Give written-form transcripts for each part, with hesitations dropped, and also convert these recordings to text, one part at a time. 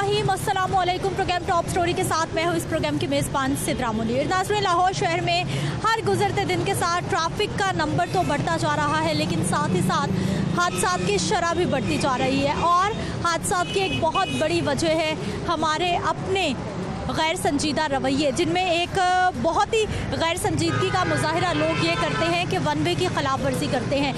बिस्मिल्लाहिर्रहमानिर्रहीम, अस्सलामु अलैकुम। प्रोग्राम टॉप स्टोरी के साथ मैं हूँ इस प्रोग्राम की मेज़बान सिद्रा मुनीर। नाज़रीन, लाहौर शहर में हर गुजरते दिन के साथ ट्रैफिक का नंबर तो बढ़ता जा रहा है, लेकिन साथ ही साथ हादसात की शरह भी बढ़ती जा रही है। और हादसात की एक बहुत बड़ी वजह है हमारे अपने गैर संजीदा रवैये, जिनमें एक बहुत ही गैर संजीदगी का मुजाहरा लोग ये करते हैं कि वन वे की खिलाफ वर्जी करते हैं।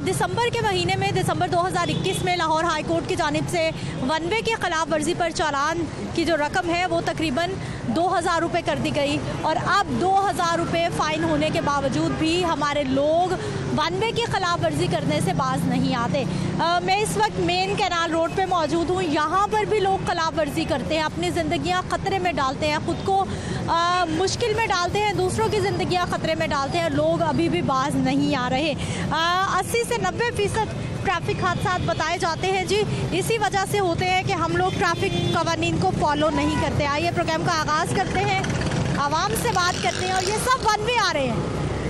दिसंबर के महीने में, दिसंबर 2021 में लाहौर हाई कोर्ट की जानिब से वन वे की खिलाफ वर्जी पर चालान की जो रकम है वो तकरीबन 2000 रुपये कर दी गई। और अब 2000 रुपये फ़ाइन होने के बावजूद भी हमारे लोग वन वे की खिलाफ वर्जी करने से बाज नहीं आते। मैं इस वक्त मेन कैनाल रोड पे मौजूद हूँ। यहाँ पर भी लोग खिलाफ वर्जी करते हैं, अपनी ज़िंदगियाँ ख़तरे में डालते हैं, ख़ुद को मुश्किल में डालते हैं, दूसरों की ज़िंदगियाँ ख़तरे में डालते हैं। लोग अभी भी बाज नहीं आ रहे। 80 से 90% ट्रैफिक हादसा बताए जाते हैं जी इसी वजह से होते हैं कि हम लोग ट्रैफिक कवानीन को फॉलो नहीं करते। आइए प्रोग्राम का आगाज़ करते हैं, आवाम से बात करते हैं। और ये सब वन वे आ रहे हैं,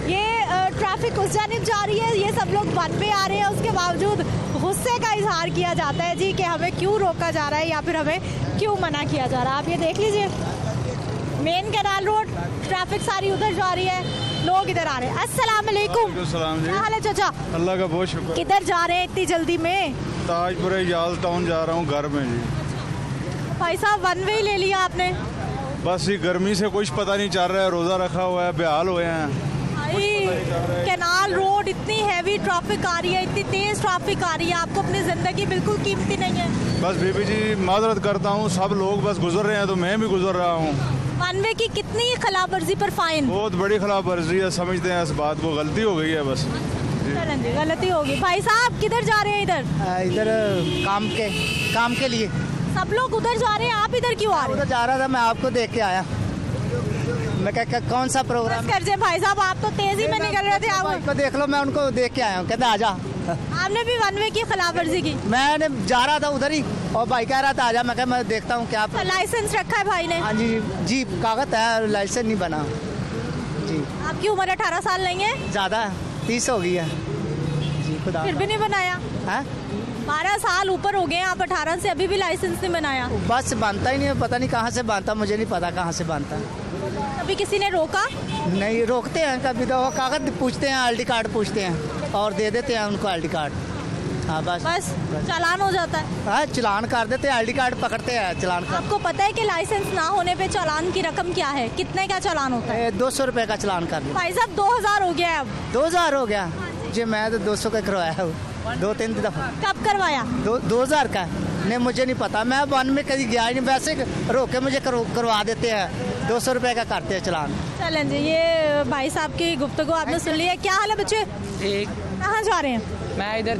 ये ट्रैफिक उस जानिब जा रही है, ये सब लोग वन वे आ रहे हैं। उसके बावजूद गुस्से का इजहार किया जाता है जी कि हमें क्यों रोका जा रहा है या फिर हमें क्यों मना किया जा रहा है। आप ये देख लीजिए, मेन कैनाल रोड ट्रैफिक सारी उधर जा रही है, लोग इधर आ रहे हैं। अस्सलाम वालेकुम। क्या हाल है चाचा? अल्लाह का बहुत शुक्र। किधर जा रहे हैं इतनी जल्दी में? ताजपुर याल टाउन जा रहा हूँ घर में जी। भाई साहब, वन वे ही ले लिया आपने? बस ये गर्मी से कुछ पता नहीं चल रहा है, रोज़ा रखा हुआ है, बेहाल हुए हैं। कैनाल रोड इतनी हैवी ट्रैफिक आ रही है, इतनी तेज ट्रैफिक आ रही है, आपको अपनी ज़िंदगी बिल्कुल कीमती नहीं है? बस बीबी जी माजरत करता हूँ, सब लोग बस गुजर रहे हैं तो मैं भी गुजर रहा हूँ। वन वे की कितनी खिलाफ वर्जी पर फाइन? बहुत बड़ी खिलाफ वर्जी है, समझते हैं इस बात को, गलती हो गई है बस। गलती होगी। भाई साहब किधर जा रहे हैं? इधर काम के लिए सब लोग उधर जा रहे हैं, आप इधर क्यों आ रहे हैं? उधर जा रहा था, मैं आपको देख के आया। मैं क्या कौन सा प्रोग्राम कर जाए भाई साहब, आप तो तेजी में निकल रहे थे। आप देख लो, मैं उनको देख के आया हूँ, कहते आजा। आपने भी वन वे की खिलाफ वर्जी की? मैंने जा रहा था उधर ही और भाई कह रहा था आजा, मैं मैं देखता हूँ क्या। लाइसेंस रखा है भाई ने? हाँ जी, कागज है, लाइसेंस नहीं बना जी। आपकी उम्र 18 साल नहीं है? ज़्यादा 30 हो गई है जी। खुदा फिर भी नहीं बनाया है? 12 साल ऊपर हो गए, आप 18 से अभी भी लाइसेंस नहीं बनाया? बस बनता ही नहीं है, पता नहीं कहाँ से बनता, मुझे नहीं पता कहाँ से बनता। कभी किसी ने रोका? नहीं, रोकते हैं कभी तो, कागज पूछते हैं, ID कार्ड पूछते हैं और दे देते हैं उनको ID कार्ड। हाँ बस चालान हो जाता है। हाँ, चालान कर देते हैं, ID कार्ड पकड़ते हैं, चालान कर। आपको पता है कि लाइसेंस ना होने पे चालान की रकम क्या है? कितने का चालान होता है? 200 रुपये का चालान कर दिया। भाई साहब 2000 हो गया है अब। 2000 हो गया जी? मैं तो 200 का करवाया हूँ 2-3 दफ़ा। कब करवाया? 2000 का नहीं, मुझे नहीं पता, मैं वन में कहीं गया ही नहीं, वैसे रोके मुझे करवा देते हैं, 200 रुपये का करते हैं चालान। चलें जी, ये भाई साहब की गुफ्तगू आपने सुन लिया। क्या हाल है बच्चे? ठीक। कहाँ जा रहे हैं? मैं इधर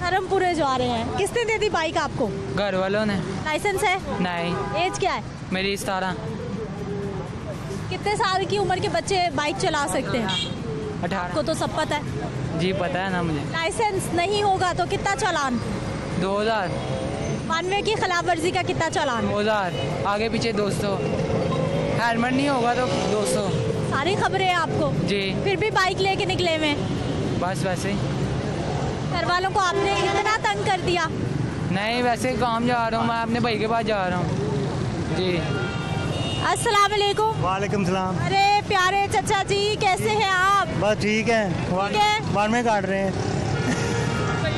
धर्मपुरे जा रहे हैं। किसने दे दी बाइक आपको? घर वालों ने। लाइसेंस है? नहीं। एज क्या है? मेरी 17। कितने साल की उम्र के बच्चे बाइक चला सकते हैं? 18 को तो सब पता है जी, पता है ना मुझे। लाइसेंस नहीं होगा तो कितना चालान? 2000। वन वे की खिलाफ वर्जी का कितना चालान? 2000, आगे पीछे 200, हेलमेट नहीं होगा तो 200। सारी खबरें हैं आपको जी। फिर भी बाइक लेके निकले में? बस वैसे ही। घर वालों को आपने इतना तंग कर दिया? नहीं, वैसे काम जा रहा हूँ, मैं अपने भाई के पास जा रहा हूँ जी। अस्सलाम वालेकुम। वालेकुम सलाम। अरे प्यारे चचा जी, कैसे हैं आप? बस ठीक है, वन में काट रहे हैं।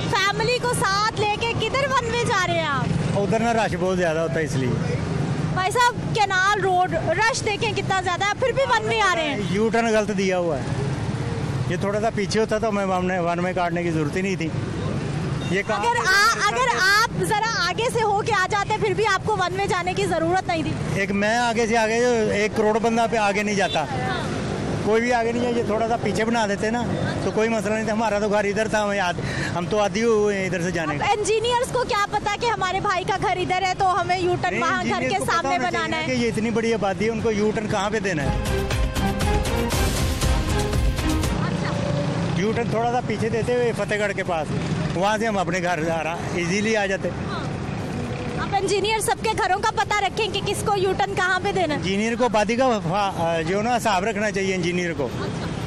फैमिली को साथ लेके किधर वन में जा रहे हैं आप? उधर ना रश बहुत ज्यादा होता है इसलिए। भाई साहब कैनाल रोड रश देखें कितना ज्यादा है, फिर भी वन में आ रहे हैं। यू टर्न गलत दिया हुआ है, ये थोड़ा सा पीछे होता तो मैं वन में काटने की जरूरत ही नहीं थी। ये अगर आप जरा आगे से होके आ जाते फिर भी आपको वन में जाने की जरूरत नहीं थी। एक मैं आगे से आगे, 1 करोड़ बंदा पे आगे नहीं जाता, कोई भी आगे नहीं जाए, ये थोड़ा सा पीछे बना देते ना तो कोई मसला नहीं था। हमारा तो घर इधर था, हम तो आदि हुए हैं इधर से जाने का। इंजीनियर्स को क्या पता कि हमारे भाई का घर इधर है तो हमें यू टर्न वहाँ घर के सामने बनाना है? ये इतनी बड़ी आबादी है, उनको यू टर्न कहाँ पे देना है? यू टर्न थोड़ा सा पीछे देते हुए फतेहगढ़ के पास, वहाँ से हम अपने घर इजीली आ जाते। आप इंजीनियर सबके घरों का पता रखें कि किसको यू टर्न कहाँ पे देना है? इंजीनियर को आबादी का जो ना हिसाब रखना चाहिए, इंजीनियर को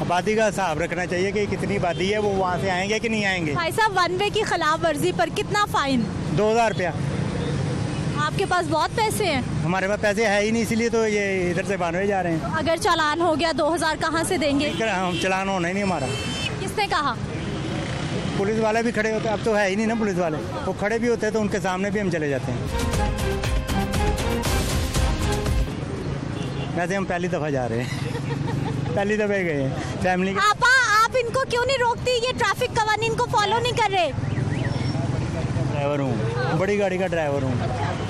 आबादी का हिसाब रखना चाहिए कि कितनी आबादी है, वो वहाँ से आएंगे कि नहीं आएंगे। भाई साहब वन वे की खिलाफ वर्जी पर कितना फाइन? 2000 रुपया। आपके पास बहुत पैसे हैं? हमारे पास पैसे है ही नहीं, इसलिए तो ये इधर से बानवे जा रहे हैं। अगर चालान हो गया 2000 कहाँ से देंगे? हम चलान होना ही नहीं हमारा। किसने कहा? पुलिस वाले भी खड़े होते, अब तो है ही नहीं ना पुलिस वाले, वो खड़े भी होते हैं तो उनके सामने भी हम चले जाते हैं। वैसे हम पहली दफ़ा जा रहे हैं पहली दफ़ा गए हैं फैमिली। आप इनको क्यों नहीं रोकती? ये ट्रैफिक कवानीन को फॉलो नहीं कर रहे। ड्राइवर हूँ, बड़ी गाड़ी का ड्राइवर हूँ।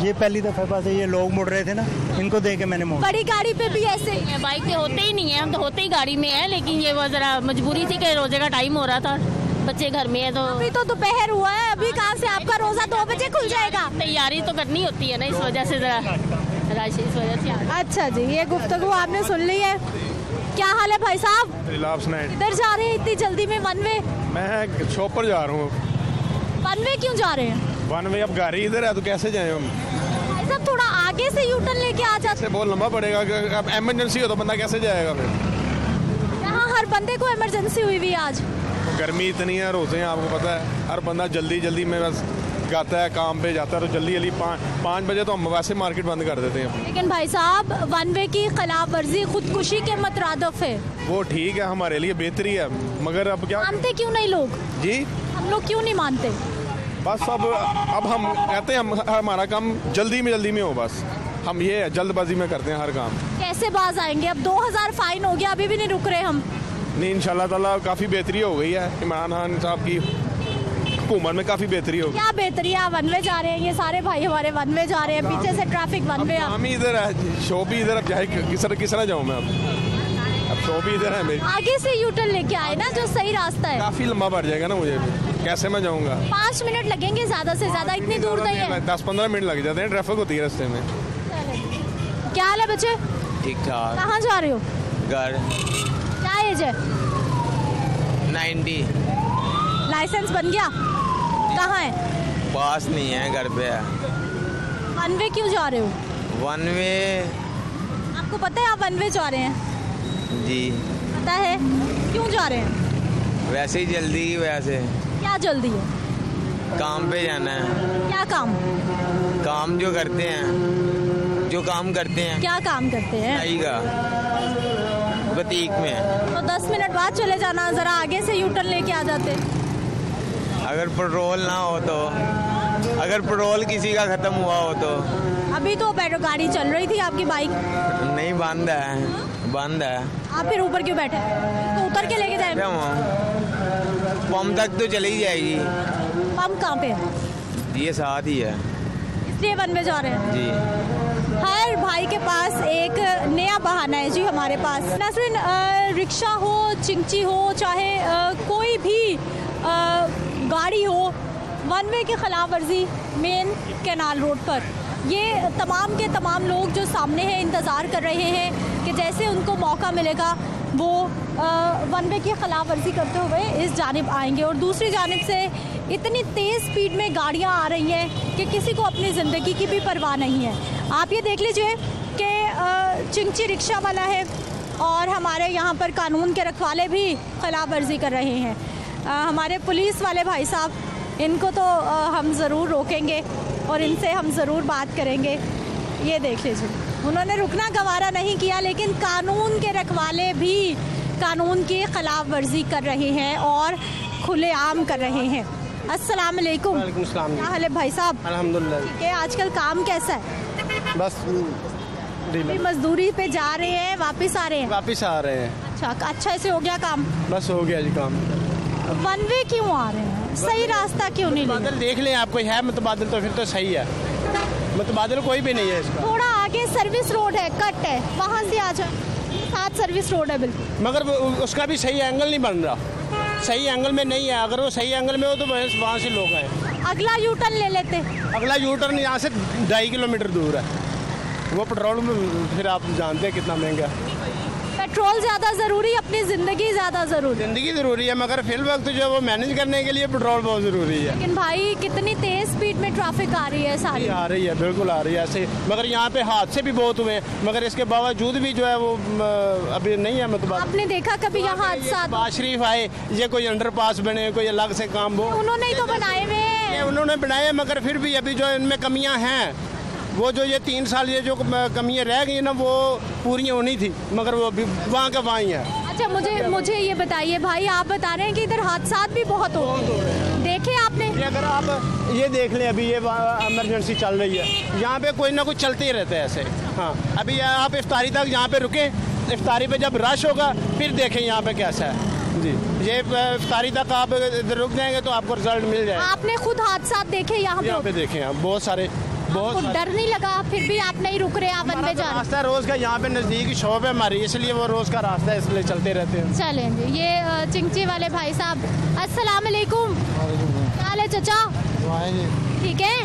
ये पहली दफ़ा पास ये लोग मुड़ रहे थे ना, इनको देख के मैंने मोड़। बड़ी गाड़ी पे भी ऐसे ही है? बाइक पे होते ही नहीं है, हम तो होते ही गाड़ी में है, लेकिन ये वो जरा मजबूरी थी कि रोजे का टाइम हो रहा था, बच्चे घर में है तो। अभी तो दोपहर हुआ है, अभी कहाँ से आपका रोजा 2 बजे खुल जाएगा? तैयारी तो करनी होती है ना, इस वजह से जरा रश इस वजह से। अच्छा जी, ये गुफ्तगू आपने सुन ली है। क्या हाल है भाई साहब? इधर जा रहे हैं इतनी जल्दी में? One way? मैं शॉप पर जा रहा हूँ। वन वे क्यों जा रहे हैं? वन वे, अब गाड़ी इधर है तो कैसे जाए हम? भाई साहब थोड़ा आगे से यू टर्न लेके आ जाते। बहुत लंबा पड़ेगा, अब इमरजेंसी हो तो बंदा कैसे जाएगा फिर? यहाँ हर बंदे को इमरजेंसी हुई हुई है आज। गर्मी इतनी है, रोजे हैं, आपको पता है, हर बंदा जल्दी जल्दी में बस जाता है, काम पे जाता है तो जल्दी जल्दी 5 बजे तो हम वैसे मार्केट बंद कर देते हैं। लेकिन भाई साहब वन वे की खिलाफ वर्जी खुदकुशी के मतरादफ है। वो ठीक है, हमारे लिए बेहतरी है, मगर अब क्या मानते क्यों नहीं लोग? जी हम लोग क्यों नहीं मानते? बस अब हम कहते हैं हमारा काम जल्दी में हो, बस हम ये जल्दबाजी में करते हैं हर काम। कैसे बाज आएंगे? अब 2000 फाइन हो गया, अभी भी नहीं रुक रहे हम। नहीं, इंशाल्लाह ताला काफ़ी बेहतरी हो गई है, इमरान खान साहब की हुकूमत में काफ़ी बेहतरी हो गई। क्या बेहतरी है? वन वे जा रहे हैं, ये सारे भाई हमारे वन वे जा रहे हैं, पीछे से ट्रैफिक वन वे। हम ही इधर है, शॉप भी इधर, अब चाहे किस तरह जाऊँ मैं? अब शॉप भी इधर है मेरी। आगे से यू टर्न लेके आए ना, जो सही रास्ता है। काफ़ी लंबा पड़ जाएगा ना मुझे, कैसे मैं जाऊँगा? 5 मिनट लगेंगे ज्यादा से ज्यादा, इतनी दूर नहीं है। 10-15 मिनट लग जाते हैं, ट्रैफिक होती है रास्ते में। क्या हाल है बच्चे? ठीक ठाक। कहाँ जा रहे हो? घर। क्या एज है? 90। लाइसेंस बन गया? कहाँ है? पास नहीं है, घर पे है। वन वे क्यों जा रहे हो? One way. आपको पता है आप वन वे जा रहे हैं? जी पता है। क्यों जा रहे हैं? वैसे ही जल्दी की वजह से। क्या जल्दी है? काम पे जाना है। क्या काम? काम जो करते हैं, जो काम करते हैं। क्या काम करते हैं? नाई का बतीक में। तो 10 मिनट बाद चले जाना, जरा आगे से यू टर्न लेके आ जाते। अगर पेट्रोल ना हो तो, अगर पेट्रोल किसी का ख़त्म हुआ हो तो। अभी तो पेट्रोल गाड़ी चल रही थी आपकी बाइक। नहीं, बंद है, बंद है। आप फिर ऊपर क्यों बैठे? तो उतर के लेके जाए। पंप तक तो चली जाएगी। पंप कहाँ पे है? ये साथ ही है, इसलिए वन में जा रहे हैं जी। हर भाई के पास एक नया बहाना है जी हमारे पास। नसरिन, रिक्शा हो, चिंची हो, चाहे कोई भी गाड़ी हो, वन वे की खिलाफ वर्जी मेन कैनाल रोड पर, ये तमाम के तमाम लोग जो सामने हैं इंतज़ार कर रहे हैं कि जैसे उनको मौका मिलेगा वो वन वे की खिलाफ वर्जी करते हुए इस जानिब आएंगे। और दूसरी जानिब से इतनी तेज़ स्पीड में गाड़ियाँ आ रही हैं कि किसी को अपनी ज़िंदगी की भी परवाह नहीं है। आप ये देख लीजिए कि चिंची रिक्शा वाला है और हमारे यहाँ पर कानून के रखवाले भी खिलाफ वर्जी कर रहे हैं। हमारे पुलिस वाले भाई साहब, इनको तो हम ज़रूर रोकेंगे और इनसे हम ज़रूर बात करेंगे। ये देख लीजिए, उन्होंने रुकना गवारा नहीं किया, लेकिन कानून के रखवाले भी कानून की खिलाफ वर्जी कर रहे हैं और खुलेआम कर रहे हैं। अस्सलाम वालेकुम। वालेकुम सलाम। क्या हाल है भाई साहब? अल्हम्दुलिल्लाह। ठीक है। आजकल काम कैसा है? बस मजदूरी पे जा रहे हैं, वापस आ रहे हैं? वापस आ रहे हैं। अच्छा ऐसे हो गया काम? बस हो गया जी काम। वन वे क्यों आ रहे हैं? सही रास्ता क्यों नहीं ले? बादल देख लें, आपको है मुतबादिल तो फिर तो सही है। मुतबादिल कोई भी नहीं है इसका। थोड़ा आगे सर्विस रोड है, कट है, वहाँ से आ जाए। साथ सर्विस रोड है बिल्कुल, मगर उसका भी सही एंगल नहीं बन रहा, सही एंगल में नहीं है। अगर वो सही एंगल में हो तो वहाँ से लोग आए। अगला यू टर्न ले लेते। अगला यू टर्न यहाँ से 2.5 किलोमीटर दूर है। वो पेट्रोल फिर आप जानते हैं कितना महंगा। पेट्रोल ज़्यादा ज़रूरी, अपनी ज़िंदगी ज़्यादा ज़रूरी। ज़िंदगी ज़रूरी है, मगर फिल वक्त जो है वो मैनेज करने के लिए पेट्रोल बहुत ज़रूरी है। लेकिन भाई कितनी तेज़ स्पीड में ट्रैफिक आ रही है सारी। आ रही है, बिल्कुल आ रही है ऐसे। मगर यहाँ पे हादसे भी बहुत हुए, मगर इसके बावजूद भी जो है वो अभी नहीं है। मतलब आपने देखा कभी यहाँ हादसा? बाज शरीफ आए, ये कोई अंडरपास बने, कोई अलग से काम हो, उन्होंने ही तो बनाए हुए हैं। उन्होंने बनाए, मगर फिर भी अभी जो इनमें कमियां हैं वो जो ये 3 साल ये जो कमियाँ रह गई ना वो पूरी होनी थी, मगर वो अभी वहाँ का वहाँ ही है। अच्छा, मुझे ये बताइए भाई, आप बता रहे हैं कि इधर हादसा भी बहुत हो देखे आपने? अगर आप ये देख लें, अभी ये इमरजेंसी चल रही है, यहाँ पे कोई ना कुछ चलते ही रहते हैं ऐसे। हाँ, अभी आप इफ्तारी तक यहाँ पे रुके, इफ्तारी पे जब रश होगा फिर देखें यहाँ पे कैसा है जी। ये इफ्तारी तक आप इधर रुक जाएंगे तो आपको रिजल्ट मिल जाएगा। आपने खुद हादसा देखे यहाँ पे? देखे हैं बहुत सारे। बहुत डर नहीं लगा फिर भी आप नहीं रुक रहे, आप वन पे जा रहे? रास्ता रोज का यहाँ पे नजदीकी शॉप है हमारी, इसलिए वो रोज का रास्ता है, इसलिए चलते रहते हैं। चलें जी। ये चिंची वाले भाई साहब, अस्सलाम वालेकुम। क्या हाल है चाचा? ठीक है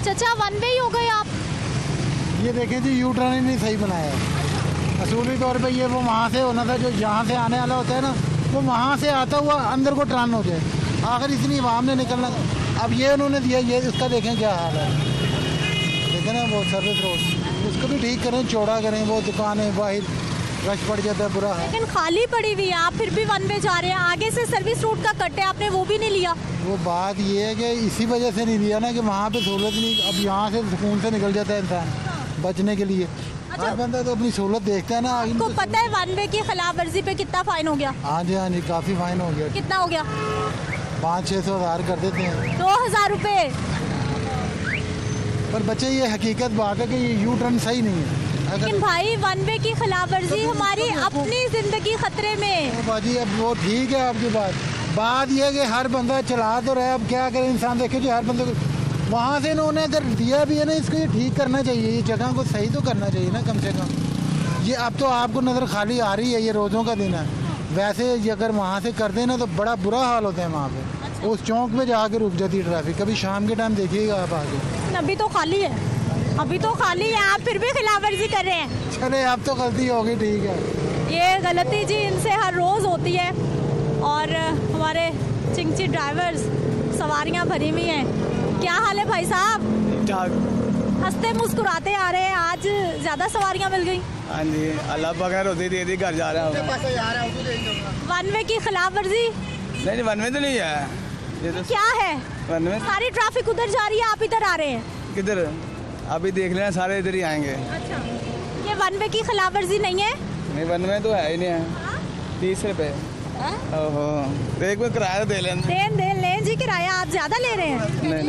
चाचा, वन वे ही हो गए आप? ये देखें जी, यू टर्न ही नहीं सही बनाया है। असूली तौर पे ये वो वहाँ से होना था, जो यहाँ से आने वाला होता है ना, वो वहाँ से आता हुआ अंदर को टर्न हो जाए। आखिर इतनी आवाम ने निकलना, अब ये उन्होंने दिया, ये उसका देखें क्या हाल है। देखें ना वो सर्विस रोड, उसको भी ठीक करें, चौड़ा करें, वो दुकानें बाहर रश पड़ जाता है, बुरा है। लेकिन खाली पड़ी हुई है, आप फिर भी वन वे जा रहे हैं। आगे से सर्विस रोड का कट है, आपने वो भी नहीं लिया। वो बात ये है कि इसी वजह से नहीं लिया ना कि वहाँ पे सहूलत नहीं, अब यहाँ से सुकून से निकल जाता है इंसान बचने के लिए। अच्छा, बंदा तो अपनी सहूलत देखता है ना। आपको पता है वन वे की खिलाफ वर्जी पे कितना फाइन हो गया? हाँ जी, हाँ जी, काफ़ी फाइन हो गया। कितना हो गया? 500-600 हज़ार कर देते हैं। 2000 रुपये। पर बच्चे ये हकीकत बात है कि ये यू टर्न सही नहीं है। लेकिन भाई वन वे की खिलाफ वर्जी हमारी अपनी जिंदगी खतरे में। बाजी अब वो ठीक है आपकी बात ये है कि हर बंदा चला तो रहा है, अब क्या करे इंसान, देखे जो हर बंदे को वहाँ से इन्होंने अगर दिया भी है ना, इसको ये ठीक करना चाहिए, ये जगह को सही तो करना चाहिए ना कम से कम। ये अब तो आपको नज़र खाली आ रही है, ये रोज़ों का दिन है, वैसे अगर वहाँ से कर देना तो बड़ा बुरा हाल होता है वहाँ पे। उस चौक पे जाके रुक जाती है ट्रैफिक, कभी शाम के टाइम देखिएगा आप आगे। अभी तो खाली है, अभी तो खाली है, आप फिर भी खिलाफ वर्जी कर रहे हैं। चले अब तो गलती होगी, ठीक है। ये गलती जी इनसे हर रोज़ होती है, और हमारे चिंची ड्राइवर्स सवारियां भरी हुई हैं। क्या हाल है भाई साहब? हंसते मुस्कुराते आ रहे हैं, आज ज़्यादा सवारियां मिल गई? हाँ जी, अल्लाह बगैर होती थी घर जा रहा हूँ। वन वे की खिलाफ वर्जी? नहीं, वन वे तो नहीं है ये तो। क्या है? वन वे सारी ट्रैफिक उधर जा रही है, आप इधर आ रहे हैं। किधर? अभी देख लेना, सारे इधर ही आएंगे। अच्छा, ये वन वे की खिलाफ वर्जी नहीं है? नहीं, वन वे तो है ही नहीं है। 30 रुपये। ओहो, एक बार किराया दे लें जी, किराया आप ज्यादा ले रहे हैं। नहीं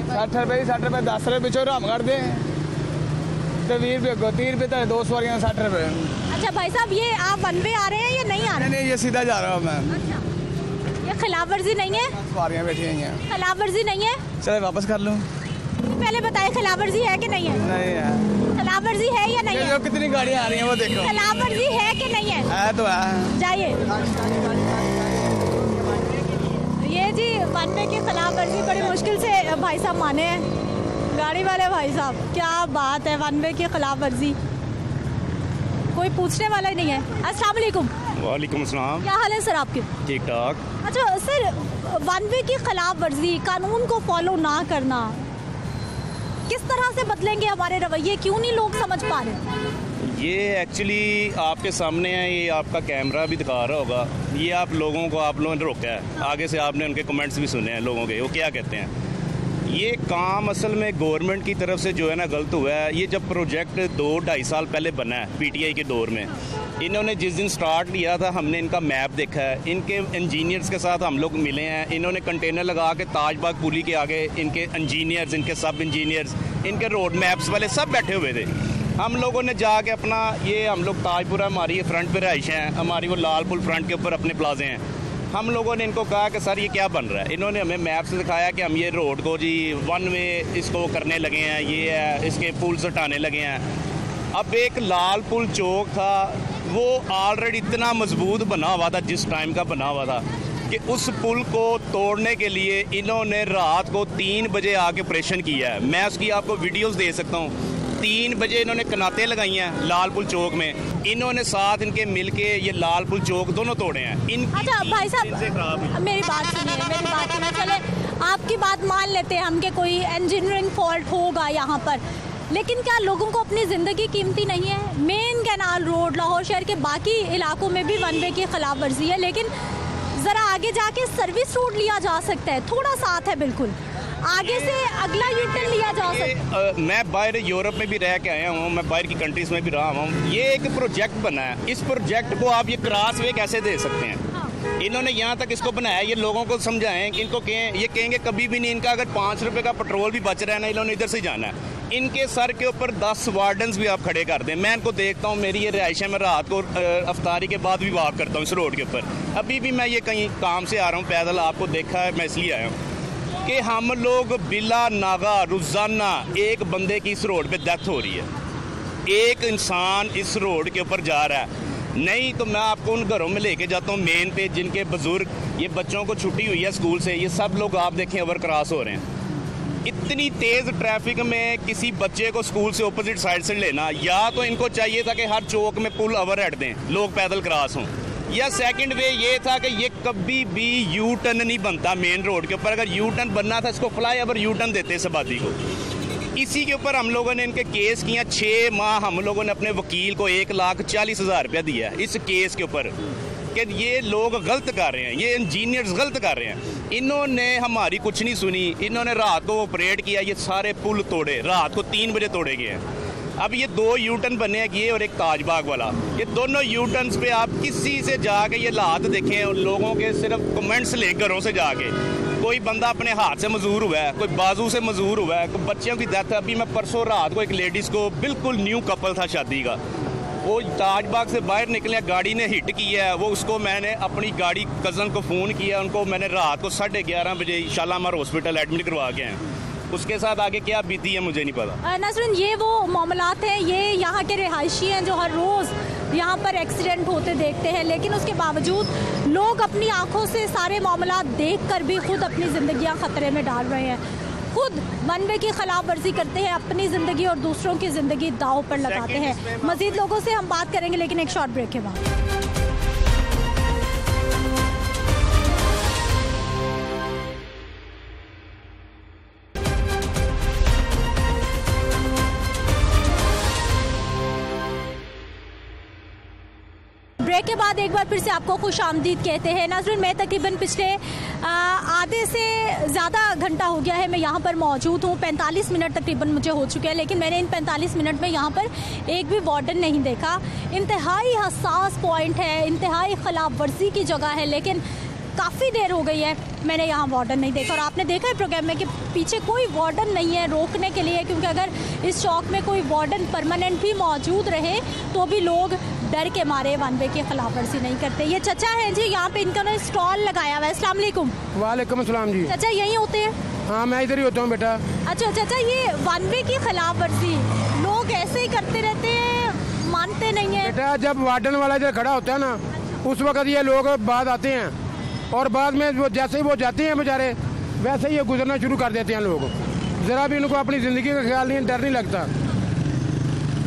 60 रुपये 10 रुपये पिछो राम कर दें तो 20 रुपये को 30 रुपये तक 2 सवारियाँ 60 रुपये। अच्छा भाई साहब, ये आप वन वे आ रहे हैं या नहीं आ रहे? नहीं, ये सीधा जा रहा हूँ मैं। अच्छा, ये खिलाफ वर्जी नहीं है? सवारियाँ बैठी हुई हैं। खिलाफ वर्जी नहीं है? चले वापस कर लूँ। पहले बताए खिलाफ वर्जी है कि नहीं है? नहीं है। खिलाफ वर्जी है या नहीं है? कितनी गाड़ियाँ आ रही हैं वो देखो। खिलाफ वर्जी है कि नहीं है? है तो है। जाइए। ये जी वन वे की खिलाफ वर्जी बड़ी मुश्किल से भाई साहब माने हैं, गाड़ी वाले भाई साहब। क्या बात है, वन वे की खिलाफ वर्जी कोई पूछने वाला ही नहीं है। अस्सलाम वालेकुम। वालेकुम सलाम। क्या हाल है सर आपके? ठीक ठाक। अच्छा सर, वन वे की खिलाफ वर्जी, कानून को फॉलो ना करना, किस तरह से बदलेंगे हमारे रवैये? क्यों नहीं लोग समझ पा रहे? ये एक्चुअली आपके सामने है, ये आपका कैमरा भी दिखा रहा होगा। ये आप लोगों ने रोका है, आगे से आपने उनके कमेंट्स भी सुने हैं लोगों के, वो क्या कहते हैं। ये काम असल में गवर्नमेंट की तरफ से जो है ना गलत हुआ है। ये जब प्रोजेक्ट 2-2.5 साल पहले बना है पीटीआई के दौर में, इन्होंने जिस दिन स्टार्ट किया था हमने इनका मैप देखा है, इनके इंजीनियर्स के साथ हम लोग मिले हैं। इन्होंने कंटेनर लगा के ताजबाग पुली के आगे इनके इंजीनियर्स, इनके सब इंजीनियर्स, इनके रोड मैप्स वाले सब बैठे हुए थे। हम लोगों ने जाके अपना ये, हम लोग ताजपुरा हमारी ये फ्रंट पे रहाइश हैं, हमारी वो लाल पुल फ्रंट के ऊपर अपने प्लाजे हैं। हम लोगों ने इनको कहा कि सर ये क्या बन रहा है। इन्होंने हमें मैप से दिखाया कि हम ये रोड को जी वन वे इसको करने लगे हैं, ये है, इसके पुल से हटाने लगे हैं। अब एक लाल पुल चौक था, वो ऑलरेडी इतना मजबूत बना हुआ था, जिस टाइम का बना हुआ था, कि उस पुल को तोड़ने के लिए इन्होंने रात को 3 बजे आके ऑपरेशन किया है। मैं उसकी आपको वीडियोस दे सकता हूँ। 3 बजे इन्होंने कनातें लगाई हैं लाल पुल चौक में, इन्होंने साथ इनके मिलके ये लाल पुल चौक दोनों तोड़े हैं। अच्छा भाई साहब, मेरी बात सुनिए। चले आपकी बात मान लेते हैं हम कि कोई इंजीनियरिंग फॉल्ट होगा यहाँ पर, लेकिन क्या लोगों को अपनी ज़िंदगी कीमती नहीं है? मेन कैनाल रोड, लाहौर शहर के बाकी इलाकों में भी वन वे की खिलाफ वर्जी है, लेकिन ज़रा आगे जाके सर्विस रोड लिया जा सकता है, थोड़ा साथ है बिल्कुल। आगे से अगला यूटर्न लिया जा सकता है। मैं बाहर यूरोप में भी रह के आया हूँ, मैं बाहर की कंट्रीज में भी रहा हूँ। ये एक प्रोजेक्ट बना है, इस प्रोजेक्ट को आप ये क्रॉस वे कैसे दे सकते हैं? इन्होंने यहाँ तक इसको बनाया, ये लोगों को समझाएं कि इनको कहें, ये कहेंगे कभी भी नहीं, इनका अगर 5 रुपए का पेट्रोल भी बच रहा है ना, इन्होंने इधर से जाना है। इनके सर के ऊपर 10 वार्डन्स भी आप खड़े कर दें। मैं इनको देखता हूँ, मेरी ये रिहाइश है, मैं रात को अफ्तारी के बाद भी वॉक करता हूँ इस रोड के ऊपर। अभी भी मैं ये कहीं काम से आ रहा हूँ पैदल, आपको देखा है, मैं इसलिए आया हूँ कि हम लोग बिला नागा रोज़ाना एक बंदे की इस रोड पे डेथ हो रही है, एक इंसान इस रोड के ऊपर जा रहा है। नहीं तो मैं आपको उन घरों में लेके जाता हूँ मेन पे, जिनके बुजुर्ग, ये बच्चों को छुट्टी हुई है स्कूल से, ये सब लोग आप देखें ओवर क्रॉस हो रहे हैं। इतनी तेज़ ट्रैफिक में किसी बच्चे को स्कूल से ऑपोजिट साइड से लेना, या तो इनको चाहिए था कि हर चौक में पुल ओवर हेड दें, लोग पैदल क्रॉस हों, या सेकंड वे ये था कि ये कभी भी यू टर्न नहीं बनता मेन रोड के ऊपर। अगर यू टर्न बनना था, इसको फ्लाई ओवर यू टर्न देते इस आबादी को। इसी के ऊपर हम लोगों ने इनके केस किया। 6 माह हम लोगों ने अपने वकील को 1,40,000 रुपया दिया इस केस के ऊपर कि ये लोग गलत कर रहे हैं, ये इंजीनियर्स गलत कर रहे हैं। इन्होंने हमारी कुछ नहीं सुनी, इन्होंने रात को ऑपरेट किया, ये सारे पुल तोड़े, रात को 3 बजे तोड़े गए हैं। अब ये 2 यूटर्न बने हैं, ये और एक ताजबाग वाला, ये दोनों यूटर्न्स पे आप किसी से जाके ये हालात देखें, उन लोगों के सिर्फ कमेंट्स ले घरों से जाके, कोई बंदा अपने हाथ से मजदूर हुआ है, कोई बाजू से मजदूर हुआ है, कोई बच्चों की डेथ है। अभी मैं परसों रात को एक लेडीज़ को, बिल्कुल न्यू कपल था शादी का, वो ताजबाग से बाहर निकले, गाड़ी ने हिट किया है, वो उसको मैंने अपनी गाड़ी कज़न को फ़ोन किया, उनको मैंने रात को 11:30 बजे शालामार हॉस्पिटल एडमिट करवा के हैं। उसके साथ आगे क्या बीती है मुझे नहीं पता। नसरुन, ये वो मामलात हैं, ये यहाँ के रिहायशी हैं जो हर रोज़ यहाँ पर एक्सीडेंट होते देखते हैं, लेकिन उसके बावजूद लोग अपनी आंखों से सारे मामलात देखकर भी खुद अपनी ज़िंदगियाँ ख़तरे में डाल रहे हैं, खुद वन वे की खिलाफ वर्जी करते हैं, अपनी ज़िंदगी और दूसरों की ज़िंदगी दांव पर लगाते हैं। मज़ीद लोगों से हम बात करेंगे, लेकिन एक शॉर्ट ब्रेक के बाद। ब्रेक के बाद एक बार फिर से आपको खुश आमदीद कहते हैं। नाज़रीन, मैं तकरीबन पिछले आधे से ज़्यादा घंटा हो गया है मैं यहाँ पर मौजूद हूँ। 45 मिनट तकरीबन मुझे हो चुके हैं, लेकिन मैंने इन 45 मिनट में यहाँ पर एक भी वार्डन नहीं देखा। इंतहाई हसास पॉइंट है, इंतहाई खिलाफ वर्जी की जगह है, लेकिन काफ़ी देर हो गई है मैंने यहाँ वार्डन नहीं देखा। और आपने देखा है प्रोग्राम में कि पीछे कोई वार्डन नहीं है रोकने के लिए, क्योंकि अगर इस चौक में कोई वार्डन परमानेंट भी मौजूद रहे तो भी लोग डर के मारे वन वे की खिलाफ वर्जी नहीं करते। ये चचा हैं जी, यहाँ पे इनका ना स्टॉल लगाया हुआ है। अस्सलाम वालेकुम। वालेकुम अस्सलाम जी। चाचा यहीं होते हैं? हाँ, मैं इधर ही होता हूँ बेटा। अच्छा चाचा, ये वन वे की खिलाफ वर्जी लोग ऐसे ही करते रहते हैं, मानते नहीं है बेटा। जब वार्डन वाला इधर खड़ा होता है ना, उस वक्त ये लोग बाद आते हैं, और बाद में वो जैसे ही वो जाते हैं बेचारे, वैसे ही ये गुजरना शुरू कर देते हैं लोग। ज़रा भी इनको अपनी ज़िंदगी का ख्याल नहीं, डर नहीं लगता।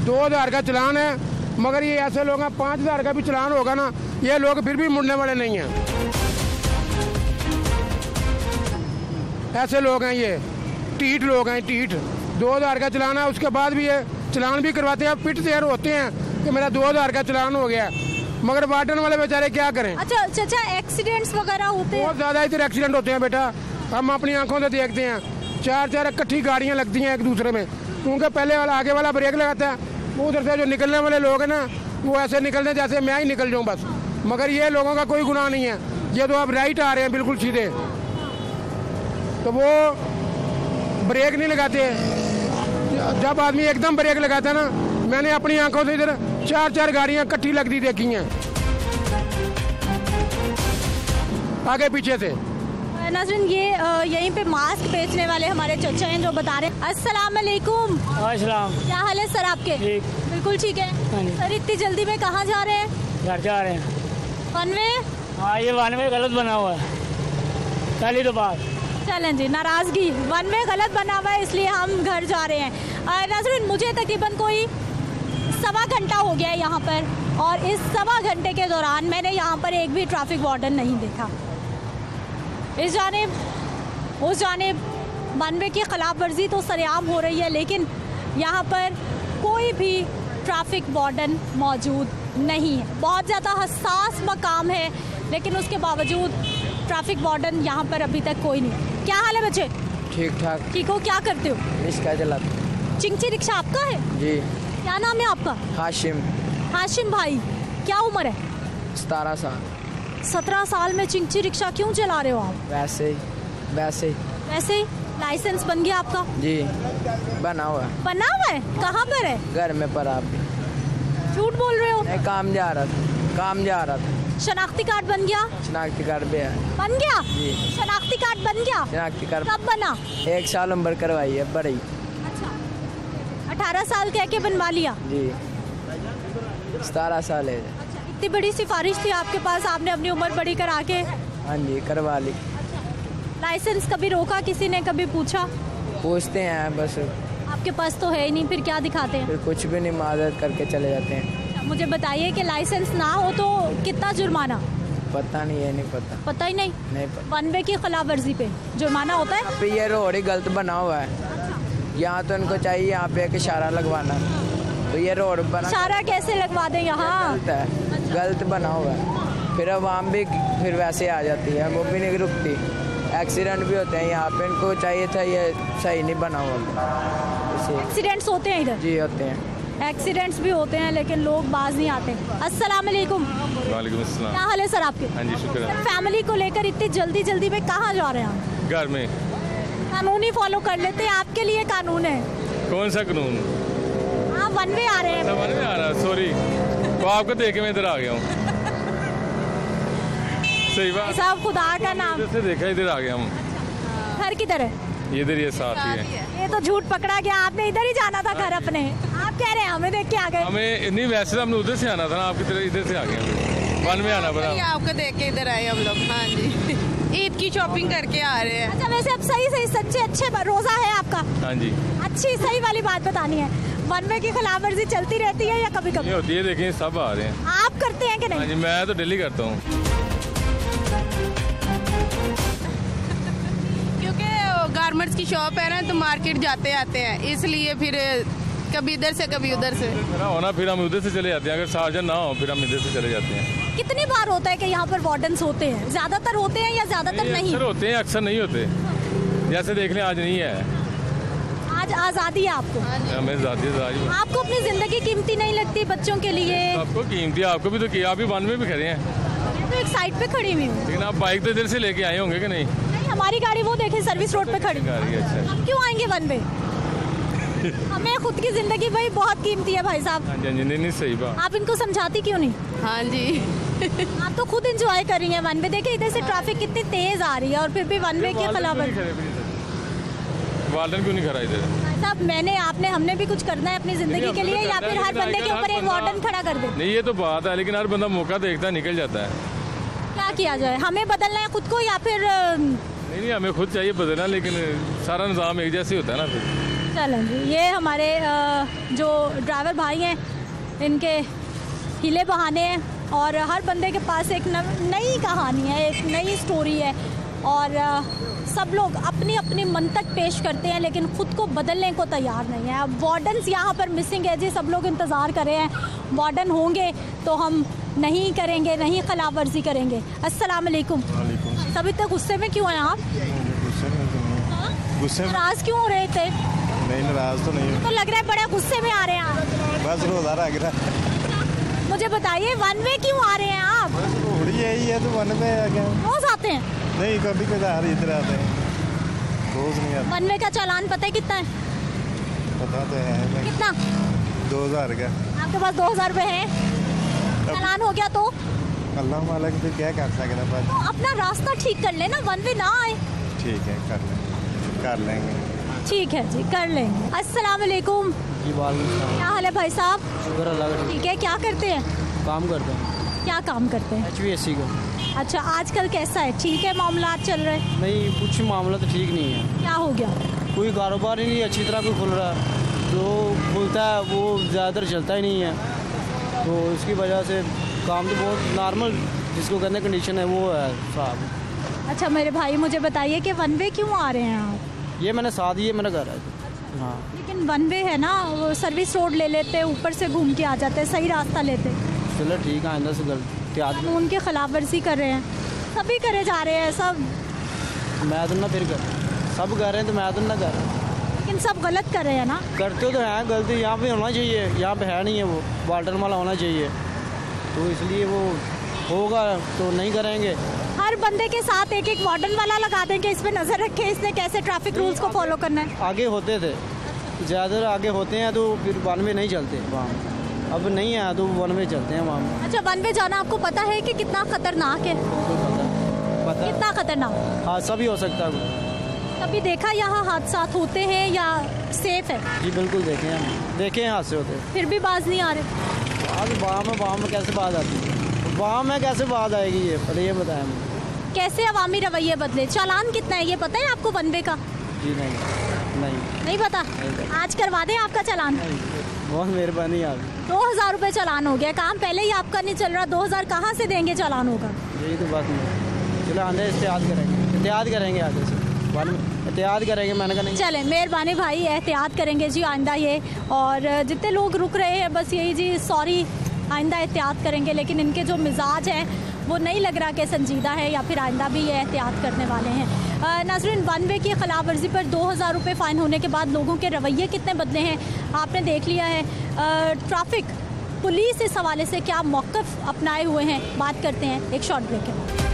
2000 का चलान है, मगर ये ऐसे लोग हैं, 5000 का भी चलान होगा ना, ये लोग फिर भी मुड़ने वाले नहीं हैं। ऐसे लोग हैं ये, टीठ लोग हैं, टीठ। 2000 का चलान है, उसके बाद भी ये चलान भी करवाते हैं, पिट तैयार होते हैं कि मेरा 2000 का चलान हो गया, मगर वार्डन वाले बेचारे क्या करें। अच्छा चाचा, एक्सीडेंट्स वगैरह होते हैं? बहुत ज़्यादा इधर एक्सीडेंट होते हैं बेटा, हम अपनी आंखों से देखते हैं। 4-4 इकट्ठी गाड़ियाँ लगती हैं एक दूसरे में, क्योंकि पहले वाला आगे वाला ब्रेक लगाता है, वो उधर से जो निकलने वाले लोग हैं ना, वो ऐसे निकलते जैसे मैं ही निकल जाऊँ बस। मगर ये लोगों का कोई गुनाह नहीं है, ये तो अब राइट आ रहे हैं बिल्कुल सीधे, तो वो ब्रेक नहीं लगाते। जब आदमी एकदम ब्रेक लगाता है ना, मैंने अपनी आंखों से इधर 4-4 गाड़ियाँ इकट्ठी लगती देखी हैं आगे पीछे से। नाज़रीन, ये यहीं पे मास्क बेचने वाले हमारे चचा हैं जो बता रहे हैं। अस्सलाम वालेकुम। अस्सलाम। क्या हाल है सर आपके? ठीक। बिल्कुल ठीक है। सर, इतनी जल्दी में कहाँ जा रहे हैं? घर जा रहे हैं। One way? हाँ, ये वन वे गलत बना हुआ है, पहली तो बात। चलें जी, नाराज़गी, वन वे गलत बना हुआ है इसलिए हम घर जा रहे हैं। नाज़रीन, मुझे तकरीबन कोई 1.25 घंटा हो गया है यहाँ पर, और इस 1.25 घंटे के दौरान मैंने यहाँ पर एक भी ट्रैफिक वार्डन नहीं देखा। इस जानिब उस जानिब वन वे की खिलाफ वर्जी तो सरेआम हो रही है, लेकिन यहाँ पर कोई भी ट्रैफिक वार्डन मौजूद नहीं है। बहुत ज़्यादा हसास मकाम है, लेकिन उसके बावजूद ट्रैफिक वार्डन यहाँ पर अभी तक कोई नहीं। क्या हाल है बच्चे? ठीक ठाक। ठीक हो, क्या करते हो? रिक्शा चलाते। चिंची रिक्शा आपका है? जी। क्या नाम है आपका? हाशिम। हाशिम भाई, क्या उम्र है? 17 साल। 17 साल में चिंची रिक्शा क्यों चला रहे हो आप? वैसे ही। वैसे ही? लाइसेंस बन गया आपका? जी, बना हुआ है। बना हुआ है? कहाँ पर है? घर में पर आप भी झूठ बोल रहे हो? मैं काम जा रहा था। शनाख्ती कार्ड बन गया? शनाख्ती कार्ड भी है। बन गया? जी। शनाख्ती कार्ड बन गया? शनाख्ती कार्ड कब बना? 1 साल उम्र करवाई है बड़ी। अच्छा, 18 साल कह के बनवा लिया? जी, 17 साल है। इतनी बड़ी सिफारिश थी आपके पास, आपने अपनी उम्र बड़ी करा के? हाँ जी, करवा ली। लाइसेंस कभी रोका किसी ने, कभी पूछा? पूछते हैं बस। आपके पास तो है ही नहीं, फिर क्या दिखाते हैं? फिर कुछ भी नहीं, माजरत करके चले जाते हैं। मुझे बताइए कि लाइसेंस ना हो तो कितना जुर्माना? पता नहीं है, नहीं पता। पता ही नहीं? नहीं पता। वन वे की खिलाफ वर्जी पे जुर्माना होता है? पे ये रोड ही गलत बना हुआ है। यहाँ तो इनको चाहिए यहाँ पे एक इशारा लगवाना, तो ये रोड बना। इशारा कैसे लगवा दें यहाँ? गलत बना हुआ है। फिर आवाम भी फिर वैसे आ जाती है, वो भी नहीं रुकती। एक्सीडेंट भी होते हैं यहाँ पे, इनको चाहिए था ये सही नहीं बना हुआ। एक्सीडेंट्स होते हैं इधर? जी होते हैं। एक्सीडेंट्स भी होते हैं लेकिन लोग बाज नहीं आते। अस्सलाम वालेकुम। वालेकुम अस्सलाम। क्या हाल है सर आपके? हाँ जी, शुक्र है। फैमिली को लेकर इतनी जल्दी में कहाँ जा रहे हैं आप? घर में। कानून ही फॉलो कर लेते हैं, आपके लिए कानून है। कौन सा कानून? हाँ, वन वे आ रहे हैं। वन वे आ रहा है, सॉरी, तो आपको देख के मैं इधर आ गया हूँ। सही बात साहब, खुदा का नाम से देखा, इधर आ गया हम। घर किधर है? इधर ये साथ ही है। ये तो झूठ पकड़ा गया, आपने इधर ही जाना था घर अपने। आप कह रहे हैं हमें देख के आ गए? हमें नहीं, वैसे हमने उधर से आना था ना, आपकी तरह इधर से आ गए। वन में आना पड़ा। आपको देख के इधर आए हम लोग। हाँ जी, ईद की शॉपिंग करके आ रहे हैं। अच्छा, वैसे अब सही सच्चे अच्छे रोजा है आपका? हाँ जी। अच्छी सही वाली बात बतानी है। वन वे की खिलाफ वर्जी चलती रहती है या कभी कभी होती है? देखिए सब आ रहे हैं। आप करते हैं कि नहीं? हाँ जी, मैं तो डेली करता हूँ। गारमेंट्स की शॉप है ना, तो मार्केट जाते आते हैं, इसलिए फिर कभी इधर से कभी उधर से होना, फिर हम उधर से चले जाते हैं। अगर सार्जन ना हो फिर हम इधर से चले जाते हैं। कितनी बार होता है कि यहाँ पर वार्डन्स होते हैं? ज्यादातर होते हैं या ज्यादातर नहीं? अक्सर होते हैं, अक्सर नहीं होते। जैसे देख लें, आज नहीं है। आज आजादी है आपको? हमें आजादी। आपको अपनी जिंदगी कीमती नहीं लगती बच्चों के लिए? आपको कीमती, आपको भी तो किया। आप भी वन में भी खड़े हैं। मैं तो एक साइड पे खड़ी हुई हूँ। लेकिन आप बाइक तो इधर से लेके आए होंगे कि नहीं? हमारी गाड़ी वो देखे सर्विस रोड पे खड़ी। अच्छा। हम क्यों आएंगे वन पे? हमें खुद की जिंदगी भाई बहुत कीमती है भाई साहब। हाँ जी, नहीं सही बात। आप इनको समझाती क्यों नहीं? हाँ जी। आप तो खुद एंजॉय कर रही हैं वन वे। देखिए इधर से ट्रैफिक कितनी तेज आ रही है और फिर भी वन वे के खिलाफ। वार्डन क्यों नहीं खड़ा इधर? साहब, मैंने आपने हमने भी कुछ करना है अपनी जिंदगी के लिए, या फिर हर बंदे के ऊपर एक वार्डन खड़ा कर दे? नहीं, ये तो बात है, लेकिन हर बंदा मौका देखता है, निकल जाता है। क्या किया जाए? हमें बदलना है खुद को या फिर? नहीं, हमें खुद चाहिए बदलना, लेकिन सारा निज़ाम एक जैसे होता है ना फिर। चलें जी, ये हमारे जो ड्राइवर भाई हैं, इनके हीले बहाने हैं और हर बंदे के पास एक नई कहानी है, एक नई स्टोरी है और सब लोग अपनी अपनी मंतक पेश करते हैं लेकिन ख़ुद को बदलने को तैयार नहीं है। अब वार्डन्स यहाँ पर मिसिंग है जी, सब लोग इंतज़ार कर रहे हैं। वार्डन होंगे तो हम नहीं करेंगे, नहीं खिलाफ वर्जी करेंगे। अस्सलाम वालेकुम। सभी तक गुस्से में क्यों हैं आप? गुस्से में नाराज क्यों हो रहे थे? नहीं, नाराज तो नहीं। तो लग रहा है बड़े गुस्से में आ रहे हैं आप। बस रोजा रख रहा। मुझे बताइए, वन वे क्यों आ रहे हैं आप? थोड़ी यही है तो वन में आ गया। रोज आते हैं? नहीं, कभी कदार इधर आते हैं, रोज नहीं आते। वन वे का चालान पता है कितना है? पता तो है। कितना? 2000 का। आपके पास 2000 रुपए है? चालान हो गया तो अल्लाह माला की, फिर क्या कर सकते? तो अपना रास्ता ठीक कर लेना, वन वे ना आए। ठीक है, कर लेंगे। ठीक है जी, कर लेंगे। अस्सलाम वालेकुम। क्या हाल है भाई साहब? शुक्र अल्लाह का। ठीक है, क्या करते हैं? काम करते हैं। क्या काम करते हैं? HVAC का। अच्छा, आजकल कैसा है? ठीक है, मामला चल रहे? नहीं, कुछ मामला तो ठीक नहीं है। क्या हो गया? कोई कारोबार ही नहीं अच्छी तरह कोई खुल रहा है, जो खुलता है वो ज़्यादातर चलता ही नहीं है, तो इसकी वजह से काम तो बहुत नॉर्मल जिसको कहने कंडीशन है वो है साहब। अच्छा मेरे भाई, मुझे बताइए कि वन वे क्यों आ रहे हैं आप? ये मैंने साथ ही मेरा घर है। हाँ, लेकिन वन वे है ना, वो सर्विस रोड ले लेते, ऊपर से घूम के आ जाते, सही रास्ता लेते। चलो ठीक है, आइंदा से गलती कानून की खिलाफ वर्जी कर रहे हैं, सभी करे जा रहे हैं सब। मैं तो ना फिर सब कर रहे हैं तो मैं तो ना कर रहा। लेकिन सब गलत कर रहे हैं ना। करते तो हैं गलती, यहाँ पे होना चाहिए, यहाँ पे है नहीं है, वो वाटर वाला होना चाहिए, तो इसलिए वो होगा तो नहीं करेंगे। हर बंदे के साथ एक एक वार्डन वाला लगा देंगे, इस पे नजर रखें इसने कैसे ट्रैफिक रूल्स को फॉलो करना है। आगे होते थे, ज़्यादा आगे होते हैं तो फिर वन वे नहीं चलते वहाँ, अब नहीं है तो वन वे चलते हैं वहाँ। अच्छा, वन वे जाना आपको पता है कि कितना खतरनाक है? पता कितना खतरनाक? हादसा भी हो सकता है। कभी देखा यहाँ हादसा होते हैं या सेफ है? जी बिल्कुल देखे हैं, देखे हैं हादसे होते हैं। फिर भी बाज नहीं आ रहे। आज वहाँ में कैसे बात आती है, वहाँ में कैसे बात आएगी, ये पहले ये बताएं मुझे। कैसे अवामी रवैये बदले? चालान कितना है ये पता है आपको वन वे का? जी नहीं पता। आज करवा दें आपका चालान? बहुत मेहरबानी आप। 2000 रुपये चालान हो गया, काम पहले ही आपका नहीं चल रहा, 2000 कहाँ से देंगे चालान होगा? यही तो बात नहीं। चलो आगे एहतियात करेंगे आगे से, एहतियात करेंगे, मैंने कहा नहीं। चले मेहरबानी भाई, एहतियात करेंगे जी आइंदा ये। और जितने लोग रुक रहे हैं बस यही जी, सॉरी, आइंदा एहतियात करेंगे। लेकिन इनके जो मिजाज हैं वो नहीं लग रहा कि संजीदा है या फिर आइंदा भी ये एहतियात करने वाले हैं। नाज़रीन, वन वे की खिलाफ वर्जी पर 2000 रुपये फ़ाइन होने के बाद लोगों के रवैये कितने बदले हैं आपने देख लिया है। ट्रैफिक पुलिस इस हवाले से क्या मौक़िफ़ अपनाए हुए हैं, बात करते हैं एक शॉर्ट ब्रेक के बाद।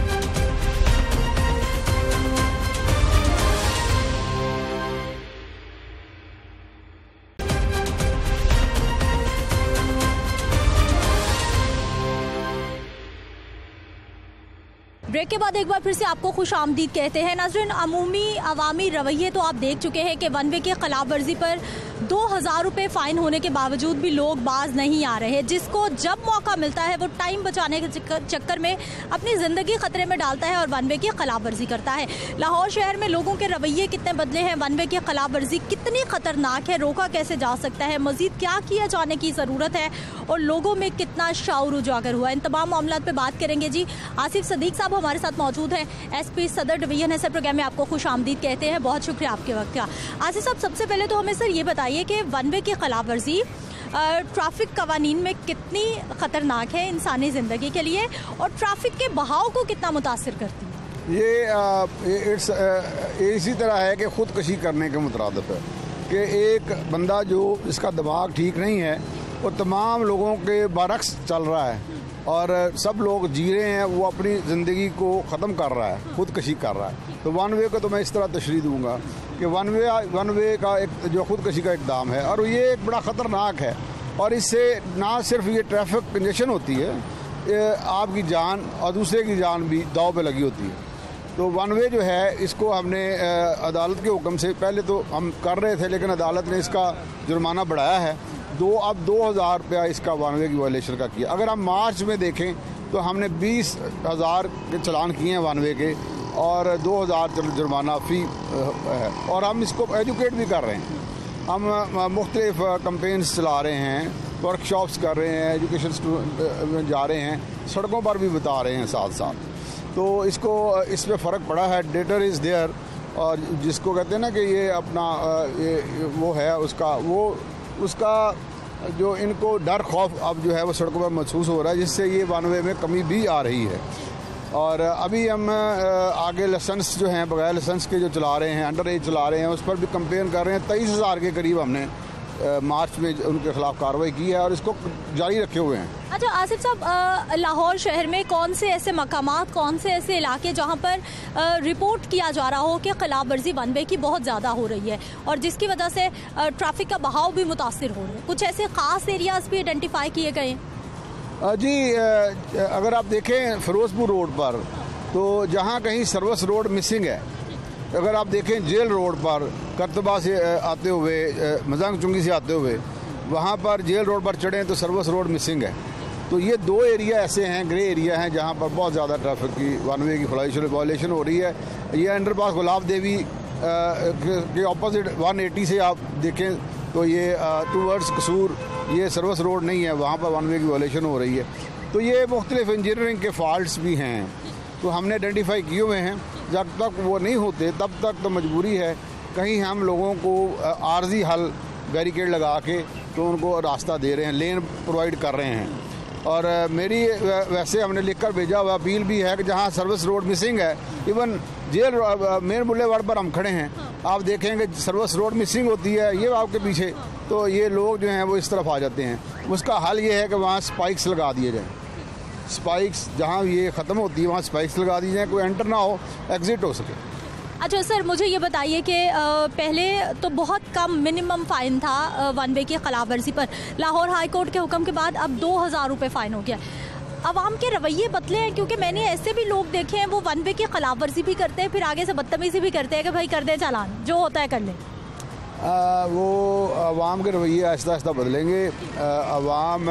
ब्रेक के बाद एक बार फिर से आपको खुश आमदीद कहते हैं। नाज़रीन, अवामी रवैये तो आप देख चुके हैं कि वन वे की खिलाफ वर्जी पर 2000 रुपये फ़ाइन होने के बावजूद भी लोग बाज नहीं आ रहे। जिसको जब मौका मिलता है वो टाइम बचाने के चक्कर में अपनी ज़िंदगी ख़तरे में डालता है और वन वे की खिलाफ वर्जी करता है। लाहौर शहर में लोगों के रवैये कितने बदले हैं, वन वे की खिलाफ वर्जी कितनी ख़तरनाक है, रोका कैसे जा सकता है, मज़ीद क्या किया जाने की ज़रूरत है और लोगों में कितना शऊर उजागर हुआ, इन तमाम मामलों पर बात करेंगे जी। आसिफ सदीक साहब हमारे साथ मौजूद हैं, SP सदर डिवीज़न है। सर, प्रोग्राम में आपको खुश आमदीद कहते हैं, बहुत शुक्रिया आपके वक्त का। आसिफ साहब, सबसे पहले तो हमें सर ये बताइए कि वन वे की खिलाफ वर्जी ट्रैफिक कवानीन में कितनी ख़तरनाक है इंसानी ज़िंदगी के लिए और ट्रैफिक के बहाव को कितना मुतासिर करती है? ये इसी तरह है कि ख़ुदकशी करने के मुतरादिफ है कि एक बंदा जो इसका दिमाग ठीक नहीं है वो तमाम लोगों के बरक्स चल रहा है और सब लोग जी रहे हैं, वो अपनी ज़िंदगी को ख़त्म कर रहा है, ख़ुदकशी कर रहा है। तो वन वे को तो मैं इस तरह तशरीह दूँगा कि वन वे का एक जो ख़ुदकशी का इक़दाम है और ये एक बड़ा ख़तरनाक है और इससे ना सिर्फ ये ट्रैफिक कंजेशन होती है, आपकी जान और दूसरे की जान भी दाव पे लगी होती है। तो वन वे जो है इसको हमने अदालत के हुक्म से पहले तो हम कर रहे थे, लेकिन अदालत ने इसका जुर्माना बढ़ाया है। अब 2000 रुपया इसका वन वे की वायलेशन का किया। अगर हम मार्च में देखें तो हमने 20,000 के चलान किए हैं वन वे के और 2000 जुर्माना फ़ी है और हम इसको एजुकेट भी कर रहे हैं। हम मुख्तलिफ कैंपेन्स चला रहे हैं, वर्कशॉप्स कर रहे हैं, एजुकेशन में जा रहे हैं, सड़कों पर भी बता रहे हैं साथ साथ। तो इस पर फ़र्क पड़ा है। डेटर इज़ देयर और जिसको कहते हैं ना कि ये अपना ये वो है उसका जो इनको डर खौफ अब जो है वो सड़कों पर महसूस हो रहा है, जिससे ये वन वे में कमी भी आ रही है। और अभी हम आगे लाइसेंस जो हैं बगैर लाइसेंस के जो चला रहे हैं, अंडर एज चला रहे हैं, उस पर भी कंपेन कर रहे हैं। 23,000 के करीब हमने मार्च में उनके खिलाफ कार्रवाई की है और इसको जारी रखे हुए हैं। अच्छा आसिफ साहब, लाहौर शहर में कौन से ऐसे मकामात, कौन से ऐसे इलाके जहां पर रिपोर्ट किया जा रहा हो कि खिलाफ वर्जी वन वे की बहुत ज़्यादा हो रही है और जिसकी वजह से ट्रैफिक का बहाव भी मुतासिर हो रहा है? कुछ ऐसे ख़ास एरियाज़ भी आइडेंटिफाई किए गए हैं? जी, अगर आप देखें फिरोजपुर रोड पर तो जहाँ कहीं सर्विस रोड मिसिंग है, अगर आप देखें जेल रोड पर करतबा से आते हुए, मजांग चुंगी से आते हुए, वहाँ पर जेल रोड पर चढ़ें तो सर्विस रोड मिसिंग है। तो ये दो एरिया ऐसे हैं, ग्रे एरिया हैं, जहाँ पर बहुत ज़्यादा ट्रैफिक की वन वे की वायलेशन हो रही है। ये अंडरपास गुलाब देवी के ऑपोजिट 180 से आप देखें तो ये टूवर्ड्स कसूर, ये सर्विस रोड नहीं है, वहाँ पर वन वे की वायलेशन हो रही है। तो ये मुख्तलिफ इंजीनियरिंग के फॉल्ट्स भी हैं, तो हमने आइडेंटिफाई किए हुए हैं। जब तक वो नहीं होते तब तक तो मजबूरी है कहीं हम लोगों को आर्जी हल बैरिकेड लगा के तो उनको रास्ता दे रहे हैं, लेन प्रोवाइड कर रहे हैं। और मेरी वैसे हमने लिखकर भेजा हुआ अपील भी है कि जहाँ सर्विस रोड मिसिंग है, इवन जेल मेन बुलेवार्ड पर हम खड़े हैं आप देखेंगे सर्विस रोड मिसिंग होती है, ये आपके पीछे, तो ये लोग जो हैं वो इस तरफ आ जाते हैं। उसका हल ये है कि वहाँ स्पाइक्स लगा दिए जाएँ, स्पाइक्स जहाँ ये ख़त्म होती है वहाँ स्पाइक्स लगा दी जाएँ, कोई एंटर ना हो, एग्जिट हो सके। अच्छा सर, मुझे ये बताइए कि पहले तो बहुत कम मिनिमम फ़ाइन था वन वे की खिलाफ वर्जी पर, लाहौर हाई कोर्ट के हुक्म के बाद अब 2000 रुपये फ़ाइन हो गया। अवाम के रवैये बदले हैं, क्योंकि मैंने ऐसे भी लोग देखे हैं वो वन वे की खिलाफ वर्जी भी करते हैं, फिर आगे से बदतमीज़ी भी करते हैं कि भाई कर दे चालान, जो होता है कर ले। वो अवाम के रवैये आहिस्ता आहिस्ता बदलेंगे। अवाम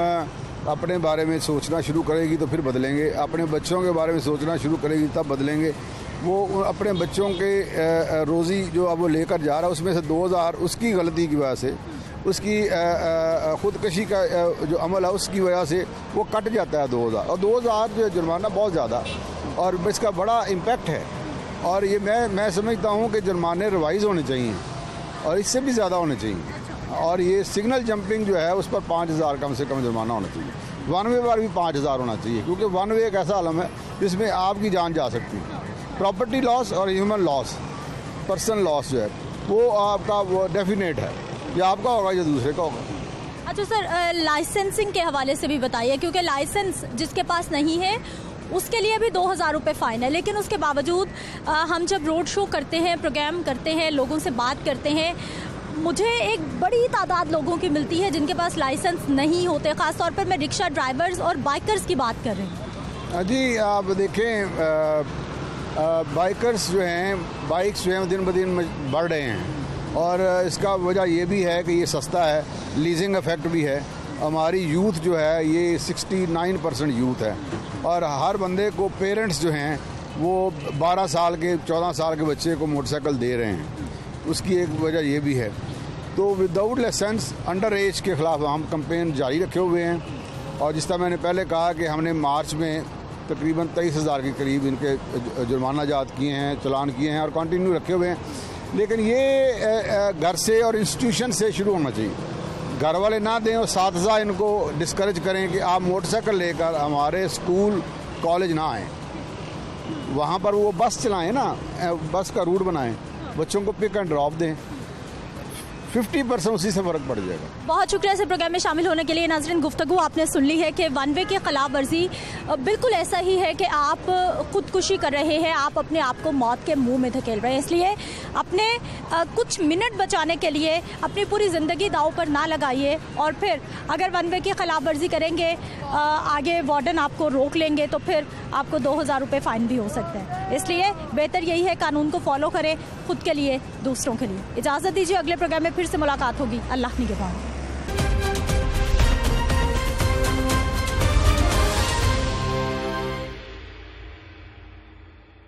अपने बारे में सोचना शुरू करेगी तो फिर बदलेंगे, अपने बच्चों के बारे में सोचना शुरू करेगी तब बदलेंगे। वो अपने बच्चों के रोज़ी जो अब वो लेकर जा रहा है उसमें से 2000 उसकी गलती की वजह से, उसकी ख़ुदकशी का जो अमल है उसकी वजह से वो कट जाता है 2000, और 2000 जो जुर्माना बहुत ज़्यादा और इसका बड़ा इम्पेक्ट है। और ये मैं समझता हूँ कि जुर्माने रिवाइज़ होने चाहिए और इससे भी ज़्यादा होने चाहिए। और ये सिग्नल जंपिंग जो है उस पर 5000 कम से कम जुर्माना होना चाहिए। वन वे पर भी 5000 होना चाहिए, क्योंकि वन वे एक ऐसा आलम है जिसमें आपकी जान जा सकती है। प्रॉपर्टी लॉस और ह्यूमन लॉस, पर्सन लॉस जो है वो आपका वो डेफिनेट है, या आपका होगा या दूसरे का होगा। अच्छा सर, लाइसेंसिंग के हवाले से भी बताइए, क्योंकि लाइसेंस जिसके पास नहीं है उसके लिए भी 2000 रुपये फ़ाइन है, लेकिन उसके बावजूद हम जब रोड शो करते हैं, प्रोग्राम करते हैं, लोगों से बात करते हैं, मुझे एक बड़ी तादाद लोगों की मिलती है जिनके पास लाइसेंस नहीं होते। ख़ास तौर पर मैं रिक्शा ड्राइवर्स और बाइकर्स की बात कर रही हूँ। जी आप देखें, बाइकर्स जो हैं, बाइक्स जो हैं दिन ब दिन बढ़ रहे हैं, और इसका वजह ये भी है कि ये सस्ता है, लीजिंग इफेक्ट भी है। हमारी यूथ जो है ये 69% यूथ है, और हर बंदे को पेरेंट्स जो हैं वो 12 साल के 14 साल के बच्चे को मोटरसाइकिल दे रहे हैं। उसकी एक वजह ये भी है। तो विदाउट लाइसेंस अंडर एज के ख़िलाफ़ हम कैंपेन जारी रखे हुए हैं, और जिस तरह मैंने पहले कहा कि हमने मार्च में तकरीबन 23,000 के करीब इनके जुर्माना जात किए हैं, चलान किए हैं और कंटिन्यू रखे हुए हैं। लेकिन ये घर से और इंस्टीट्यूशन से शुरू होना चाहिए। घर वाले ना दें और साथ इनको डिस्करेज करें कि आप मोटरसाइकिल लेकर हमारे स्कूल कॉलेज ना आएँ, वहाँ पर वो बस चलाएँ ना, बस का रूट बनाएँ, बच्चों को पिक एंड ड्रॉप दें, 50% उसी से फ़र्क पड़ जाएगा। बहुत शुक्रिया इस प्रोग्राम में शामिल होने के लिए। नाज़रीन, गुफ्तगू आपने सुन ली है कि वन वे की खिलाफ वर्जी बिल्कुल ऐसा ही है कि आप खुदकुशी कर रहे हैं, आप अपने आप को मौत के मुंह में धकेल रहे हैं। इसलिए अपने कुछ मिनट बचाने के लिए अपनी पूरी ज़िंदगी दांव पर ना लगाइए, और फिर अगर वन वे की खिलाफ वर्जी करेंगे, आगे वार्डन आपको रोक लेंगे तो फिर आपको 2000 रुपये फ़ाइन भी हो सकता है। इसलिए बेहतर यही है कानून को फॉलो करें, खुद के लिए, दूसरों के लिए। इजाज़त दीजिए, अगले प्रोग्राम में फिर से मुलाकात होगी। अल्लाह निगहबान।